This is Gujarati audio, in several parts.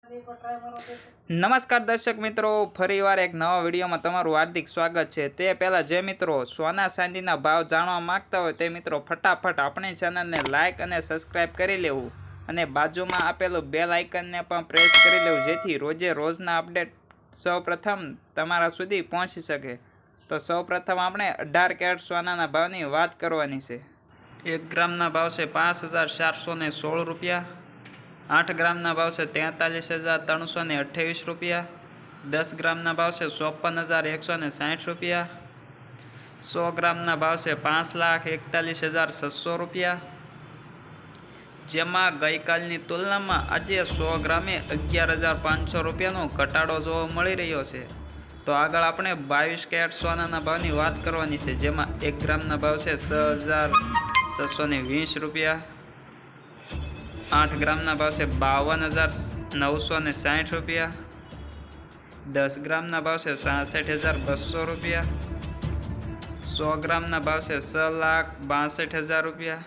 નમસ્કાર દર્શક મિત્રો, ફરીવાર એક નવા વિડીયોમાં તમારું હાર્દિક સ્વાગત છે। તે પહેલાં જે મિત્રો સોના ચાંદીના ભાવ જાણવા માંગતા હોય તે મિત્રો ફટાફટ આપણી ચેનલને લાઇક અને સબસ્ક્રાઇબ કરી લેવું અને બાજુમાં આપેલું બેલ આઇકનને પણ પ્રેસ કરી લેવું, જેથી રોજે રોજના અપડેટ સૌપ્રથમ તમારા સુધી પહોંચી શકે। તો સૌપ્રથમ આપણે 18 કેરેટ સોનાના ભાવની વાત કરવાની છે। 1 ગ્રામના ભાવ છે 5,416 રૂપિયા। 8 ગ્રામના ભાવ છે 43,328 રૂપિયા। 10 ગ્રામના ભાવ છે 54,160 રૂપિયા। 100 ગ્રામના ભાવ છે 5,41,600 રૂપિયા, જેમાં ગઈકાલની તુલનામાં આજે 100 ગ્રામે 11,500 રૂપિયાનો ઘટાડો જોવા મળી રહ્યો છે। તો આગળ આપણે 22 કેરેટ સોનાના ભાવની વાત કરવાની છે, જેમાં 1 ગ્રામના ભાવ છે 6,620 રૂપિયા। 8 ગ્રામના ભાવ છે 52,960 રૂપિયા। 10 ગ્રામના ભાવ છે 66,200 રૂપિયા। 100 ગ્રામના ભાવ છે 6,62,000 રૂપિયા,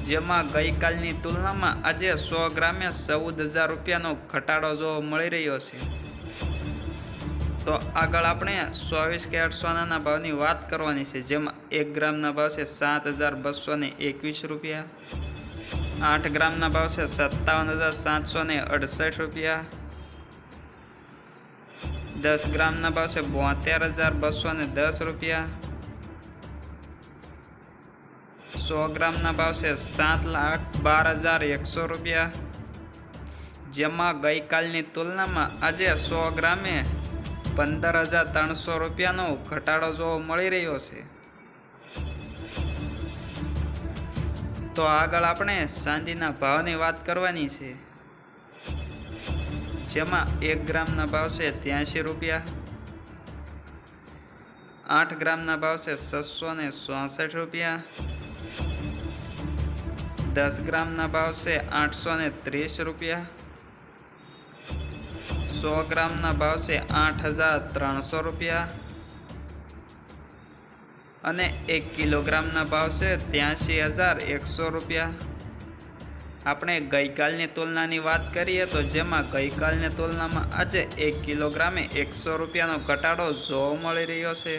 જેમાં ગઈકાલની તુલનામાં આજે 100 ગ્રામે 14,000 રૂપિયાનો ઘટાડો જોવા મળી રહ્યો છે। તો આગળ આપણે 24 કેરેટ સોનાના ભાવની વાત કરવાની છે, જેમાં 1 ગ્રામના ભાવ છે 7,221 રૂપિયા। 8 ગ્રામના ભાવ છે 57,768 રૂપિયા। 10 ગ્રામના ભાવ છે 72,210 રૂપિયા। 100 ગ્રામના ભાવ છે 7,12,100 રૂપિયા, જેમાં ગઈકાલની તુલનામાં આજે 100 ગ્રામે 15,300 રૂપિયાનો ઘટાડો જોવા મળી રહ્યો છે। તો આગળ આપણે ચાંદીના ભાવની વાત કરવાની છે, જેમાં 1 ગ્રામના ભાવ છે 83 રૂપિયા। 8 ગ્રામના ભાવ છે 664 રૂપિયા। 10 ગ્રામના ભાવ છે 830 રૂપિયા। 100 ગ્રામના ભાવ છે 8,300 રૂપિયા અને 1 કિલોગ્રામના ભાવ છે 83,100 રૂપિયા। આપણે ગઈકાલની તુલનાની વાત કરીએ તો જેમાં ગઈકાલની તુલનામાં આજે 1 કિલોગ્રામે 100 રૂપિયાનો ઘટાડો જોવા મળી રહ્યો છે।